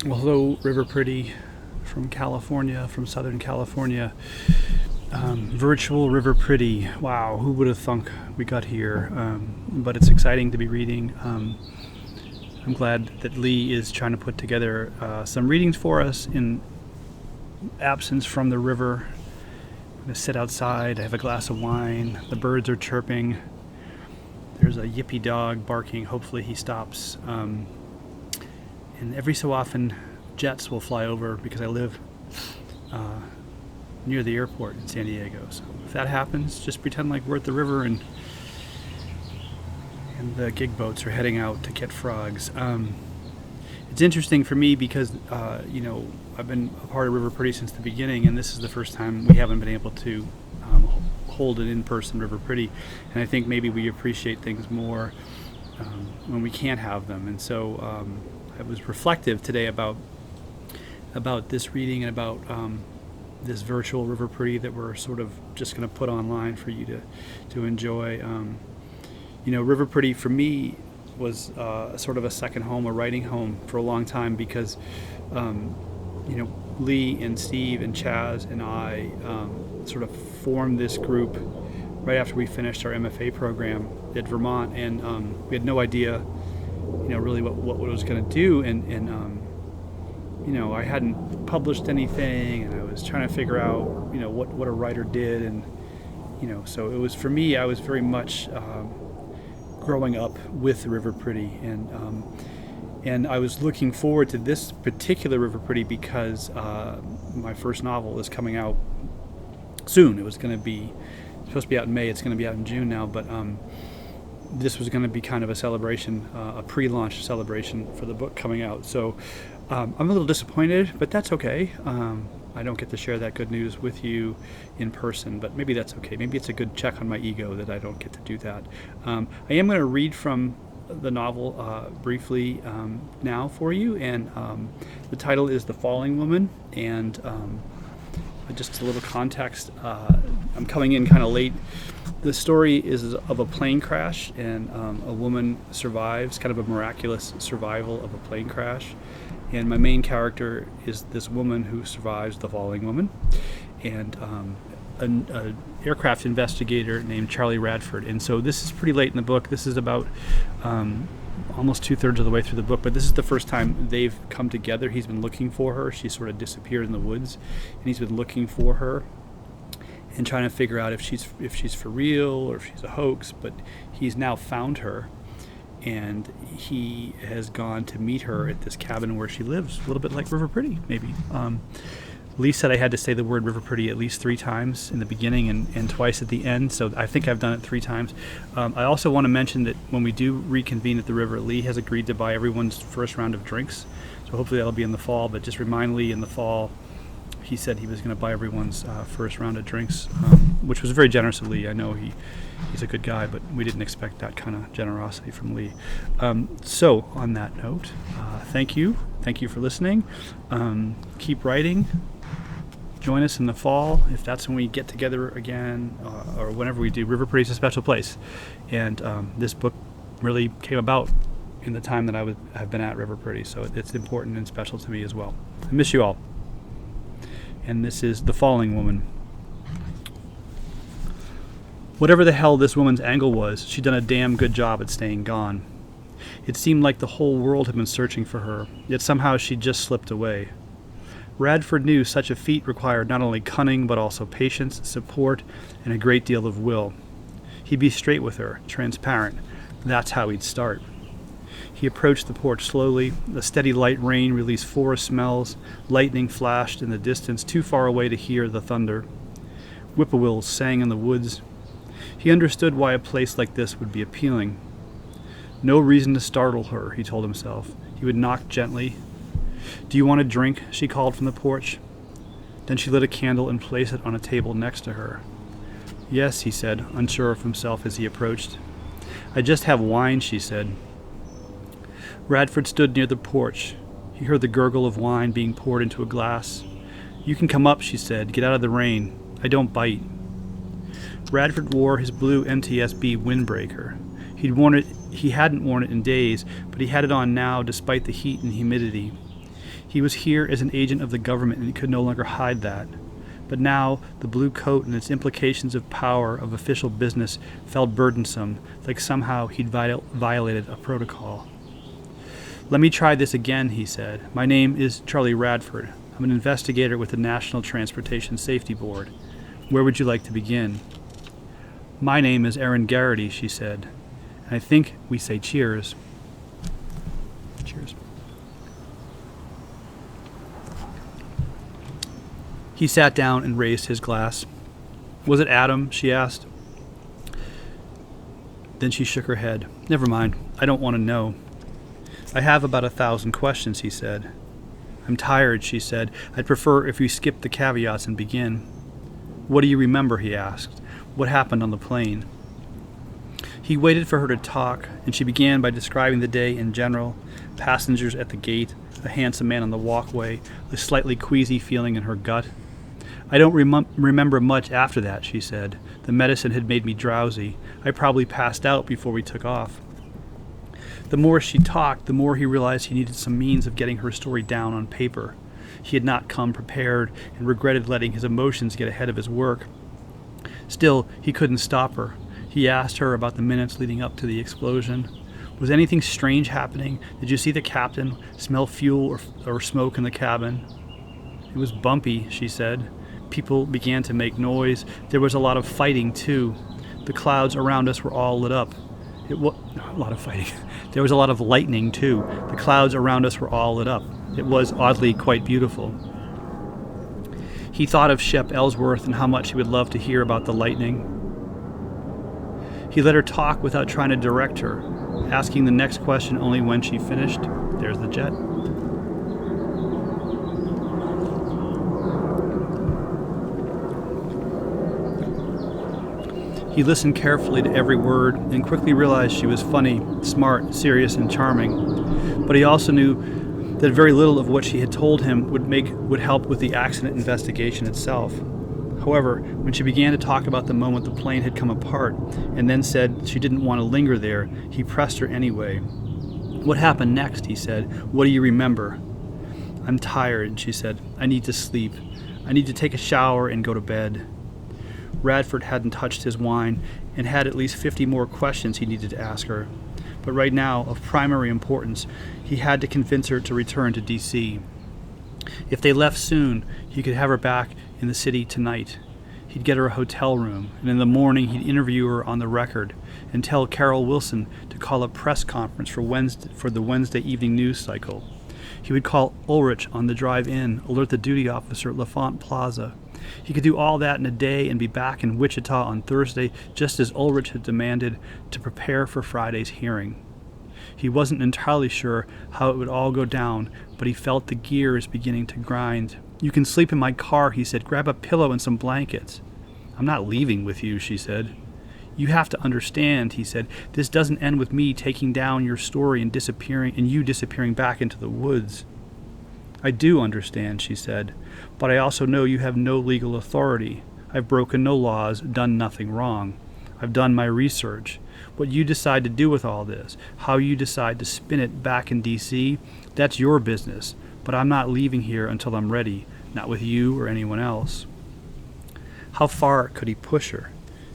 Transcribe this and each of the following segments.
Well, hello, River Pretty from California, from Southern California. Virtual River Pretty. Wow, who would have thunk we got here? But it's exciting to be reading. I'm glad that Lee is trying to put together some readings for us in absence from the river. I'm going to sit outside, I have a glass of wine, the birds are chirping, there's a yippy dog barking, hopefully he stops. And every so often, jets will fly over because I live near the airport in San Diego. So if that happens, just pretend like we're at the river and the gig boats are heading out to get frogs. It's interesting for me because, I've been a part of River Pretty since the beginning, and this is the first time we haven't been able to hold an in-person River Pretty. And I think maybe we appreciate things more when we can't have them. And so I was reflective today about this reading and about this virtual River Pretty that we're sort of just going to put online for you to enjoy. River Pretty for me was sort of a second home, a writing home for a long time because, Lee and Steve and Chaz and I sort of formed this group right after we finished our MFA program at Vermont, and we had no idea, really what it was going to do, and I hadn't published anything, and I was trying to figure out, what a writer did, and so it was for me. I was very much growing up with River Pretty, and I was looking forward to this particular River Pretty because my first novel is coming out soon. It was supposed to be out in May. It's going to be out in June now, but this was going to be kind of a celebration, a pre-launch celebration for the book coming out. So I'm a little disappointed, but that's okay. I don't get to share that good news with you in person, but maybe that's okay. Maybe it's a good check on my ego that I don't get to do that. I am going to read from the novel briefly now for you, and the title is The Falling Woman, and just a little context. I'm coming in kind of late. The story is of a plane crash, and a woman survives, kind of a miraculous survival of a plane crash. And my main character is this woman who survives the falling woman, and an aircraft investigator named Charlie Radford. And so this is pretty late in the book. This is about almost 2/3 of the way through the book, but this is the first time they've come together. He's been looking for her. She sort of disappeared in the woods, and he's been looking for her and trying to figure out if she's for real or if she's a hoax. But he's now found her, and he has gone to meet her at this cabin where she lives, a little bit like River Pretty, maybe. Lee said I had to say the word River Pretty at least 3 times in the beginning and twice at the end, so I think I've done it 3 times. I also want to mention that when we do reconvene at the river, Lee has agreed to buy everyone's first round of drinks, so hopefully that'll be in the fall, but just remind Lee in the fall, he said he was going to buy everyone's first round of drinks, which was very generous of Lee. I know he's a good guy, but we didn't expect that kind of generosity from Lee. So on that note, thank you for listening. Keep writing. Join us in the fall if that's when we get together again, or whenever we do. River Pretty is a special place, and this book really came about in the time that have been at River Pretty, so it's important and special to me as well. I miss you all. And this is The Falling Woman. Whatever the hell this woman's angle was, she'd done a damn good job at staying gone. It seemed like the whole world had been searching for her, yet somehow she'd just slipped away. Radford knew such a feat required not only cunning but also patience, support, and a great deal of will. He'd be straight with her, transparent. That's how he'd start. He approached the porch slowly. The steady light rain released forest smells. Lightning flashed in the distance, too far away to hear the thunder. Whippoorwills sang in the woods. He understood why a place like this would be appealing. No reason to startle her, he told himself. He would knock gently. "Do you want a drink?" she called from the porch. Then she lit a candle and placed it on a table next to her. "Yes," he said, unsure of himself as he approached. "I just have wine," she said. Radford stood near the porch. He heard the gurgle of wine being poured into a glass. "You can come up," she said. "Get out of the rain. I don't bite." Radford wore his blue MTSB windbreaker. He hadn't worn it in days, but he had it on now despite the heat and humidity. He was here as an agent of the government, and he could no longer hide that. But now the blue coat and its implications of power of official business felt burdensome, like somehow he'd violated a protocol. "Let me try this again," he said. "My name is Charlie Radford. I'm an investigator with the National Transportation Safety Board. Where would you like to begin?" "My name is Erin Garrity," she said. "And I think we say cheers." Cheers. He sat down and raised his glass. "Was it Adam?" she asked. Then she shook her head. "Never mind. I don't want to know." "I have about 1,000 questions," he said. "I'm tired," she said. "I'd prefer if we skip the caveats and begin." "What do you remember?" he asked. "What happened on the plane?" He waited for her to talk, and she began by describing the day in general: passengers at the gate, a handsome man on the walkway, a slightly queasy feeling in her gut. "I don't remember much after that," she said. "The medicine had made me drowsy. I probably passed out before we took off." The more she talked, the more he realized he needed some means of getting her story down on paper. He had not come prepared and regretted letting his emotions get ahead of his work. Still, he couldn't stop her. He asked her about the minutes leading up to the explosion. "Was anything strange happening? Did you see the captain? Smell fuel or smoke in the cabin?" "It was bumpy," she said. "People began to make noise. There was a lot of fighting, too. The clouds around us were all lit up. A lot of fighting. There was a lot of lightning, too. The clouds around us were all lit up. It was, oddly, quite beautiful." He thought of Shep Ellsworth and how much he would love to hear about the lightning. He let her talk without trying to direct her, asking the next question only when she finished. "There's the jet." He listened carefully to every word and quickly realized she was funny, smart, serious, and charming. But he also knew that very little of what she had told him would help with the accident investigation itself. However, when she began to talk about the moment the plane had come apart and then said she didn't want to linger there, he pressed her anyway. "What happened next?" he said. "What do you remember?" "I'm tired," she said. "I need to sleep. I need to take a shower and go to bed." Radford hadn't touched his wine and had at least 50 more questions he needed to ask her. But right now, of primary importance, he had to convince her to return to D.C. If they left soon, he could have her back in the city tonight. He'd get her a hotel room, and in the morning he'd interview her on the record and tell Carol Wilson to call a press conference for the Wednesday evening news cycle. He would call Ulrich on the drive in, alert the duty officer at LaFont Plaza. He could do all that in a day and be back in Wichita on Thursday, just as Ulrich had demanded, to prepare for Friday's hearing. He wasn't entirely sure how it would all go down, but he felt the gears beginning to grind. "You can sleep in my car," he said. "Grab a pillow and some blankets." "I'm not leaving with you," she said. "You have to understand," he said. "This doesn't end with me taking down your story and you disappearing back into the woods." "I do understand," she said, "but I also know you have no legal authority. I've broken no laws, done nothing wrong. I've done my research. What you decide to do with all this, how you decide to spin it back in D.C., that's your business, but I'm not leaving here until I'm ready, not with you or anyone else." How far could he push her?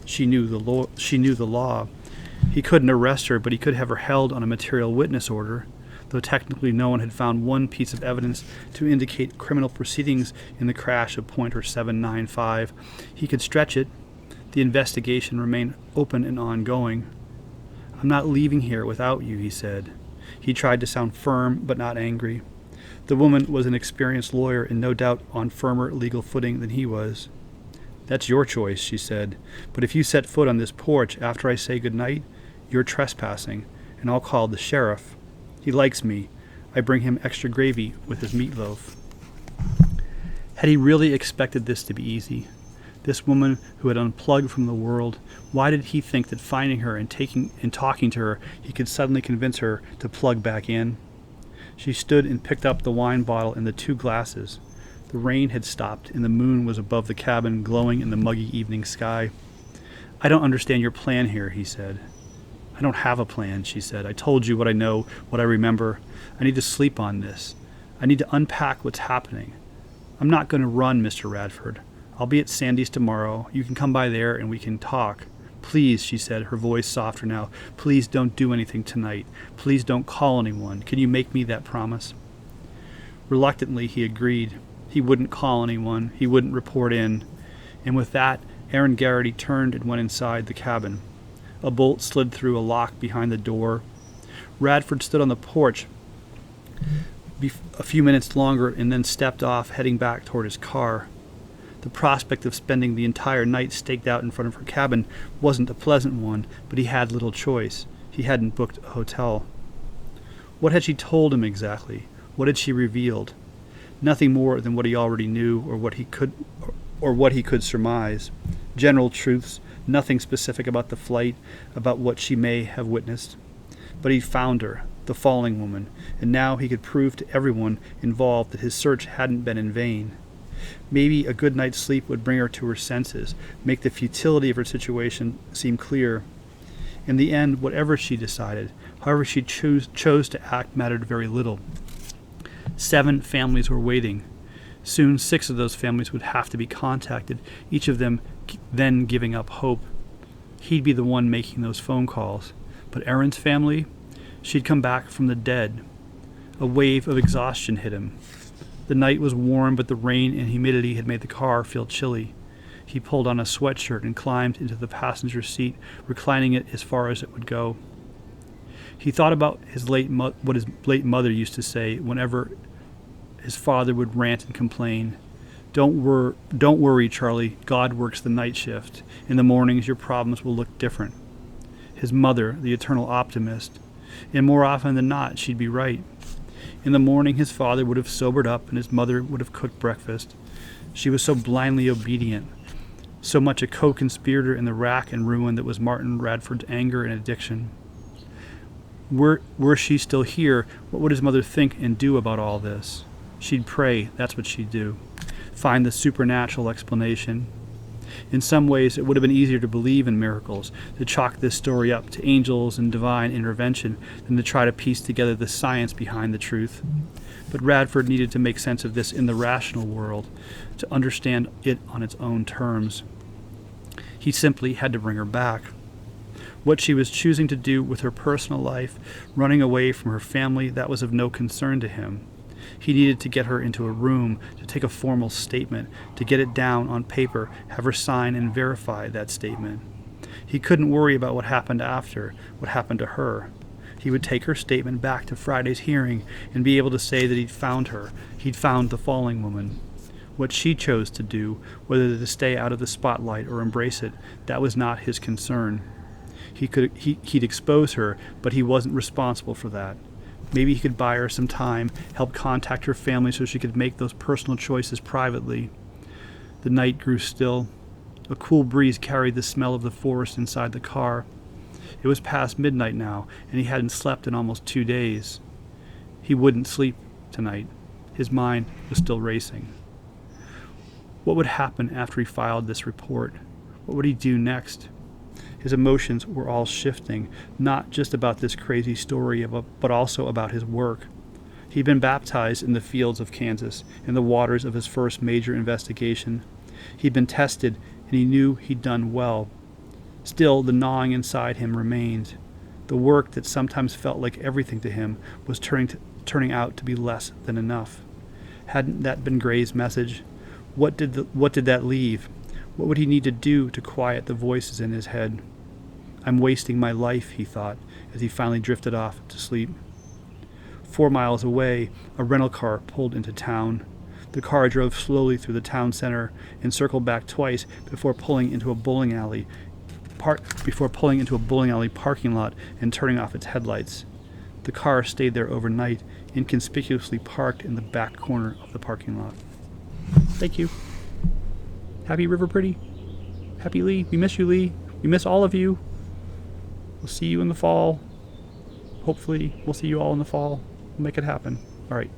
She knew the law. He couldn't arrest her, but he could have her held on a material witness order. Though technically no one had found one piece of evidence to indicate criminal proceedings in the crash of Pointer 795, he could stretch it. The investigation remained open and ongoing. "I'm not leaving here without you," he said. He tried to sound firm but not angry. The woman was an experienced lawyer and no doubt on firmer legal footing than he was. "That's your choice," she said. "But if you set foot on this porch after I say good night, you're trespassing, and I'll call the sheriff. He likes me. I bring him extra gravy with his meatloaf." Had he really expected this to be easy? This woman who had unplugged from the world, why did he think that finding her and talking to her, he could suddenly convince her to plug back in? She stood and picked up the wine bottle and the 2 glasses. The rain had stopped, and the moon was above the cabin, glowing in the muggy evening sky. "I don't understand your plan here," he said. "I don't have a plan," she said. "I told you what I know, what I remember. I need to sleep on this. I need to unpack what's happening. I'm not going to run, Mr. Radford. I'll be at Sandy's tomorrow. You can come by there and we can talk. Please, she said, her voice softer now. Please don't do anything tonight. Please don't call anyone. Can you make me that promise? Reluctantly, he agreed. He wouldn't call anyone. He wouldn't report in. And with that, Aaron Garrity turned and went inside the cabin. A bolt slid through a lock behind the door. Radford stood on the porch a few minutes longer and then stepped off, heading back toward his car. The prospect of spending the entire night staked out in front of her cabin wasn't a pleasant one, but he had little choice. He hadn't booked a hotel. What had she told him exactly? What had she revealed? Nothing more than what he already knew or what he could surmise. General truths, nothing specific about the flight, about what she may have witnessed. But he'd found her, the falling woman, and now he could prove to everyone involved that his search hadn't been in vain. Maybe a good night's sleep would bring her to her senses, make the futility of her situation seem clear. In the end, whatever she decided, however she chose to act, mattered very little. 7 families were waiting. Soon 6 of those families would have to be contacted, each of them then giving up hope. He'd be the one making those phone calls. But Erin's family? She'd come back from the dead. A wave of exhaustion hit him. The night was warm, but the rain and humidity had made the car feel chilly. He pulled on a sweatshirt and climbed into the passenger seat, reclining it as far as it would go. He thought about what his late mother used to say whenever his father would rant and complain. Don't worry, Charlie. God works the night shift. In the mornings, your problems will look different. His mother, the eternal optimist. And more often than not, she'd be right. In the morning, his father would have sobered up and his mother would have cooked breakfast. She was so blindly obedient, so much a co-conspirator in the rack and ruin that was Martin Radford's anger and addiction. Were she still here, what would his mother think and do about all this? She'd pray, that's what she'd do. Find the supernatural explanation. In some ways, it would have been easier to believe in miracles, to chalk this story up to angels and divine intervention, than to try to piece together the science behind the truth. But Radford needed to make sense of this in the rational world, to understand it on its own terms. He simply had to bring her back. What she was choosing to do with her personal life, running away from her family, that was of no concern to him. He needed to get her into a room, to take a formal statement, to get it down on paper, have her sign and verify that statement. He couldn't worry about what happened after, what happened to her. He would take her statement back to Friday's hearing and be able to say that he'd found her, he'd found the falling woman. What she chose to do, whether to stay out of the spotlight or embrace it, that was not his concern. He'd expose her, but he wasn't responsible for that. Maybe he could buy her some time, help contact her family so she could make those personal choices privately. The night grew still. A cool breeze carried the smell of the forest inside the car. It was past midnight now, and he hadn't slept in almost 2 days. He wouldn't sleep tonight. His mind was still racing. What would happen after he filed this report? What would he do next? His emotions were all shifting, not just about this crazy story, but also about his work. He'd been baptized in the fields of Kansas, in the waters of his first major investigation. He'd been tested, and he knew he'd done well. Still, the gnawing inside him remained. The work that sometimes felt like everything to him was turning out to be less than enough. Hadn't that been Gray's message? What did that leave? What would he need to do to quiet the voices in his head? I'm wasting my life, he thought, as he finally drifted off to sleep. 4 miles away, a rental car pulled into town. The car drove slowly through the town center and circled back twice before pulling into a bowling alley parking lot and turning off its headlights. The car stayed there overnight, inconspicuously parked in the back corner of the parking lot. Thank you. Happy River Pretty. Happy Lee. We miss you, Lee. We miss all of you. We'll see you in the fall. Hopefully, we'll see you all in the fall. We'll make it happen. All right.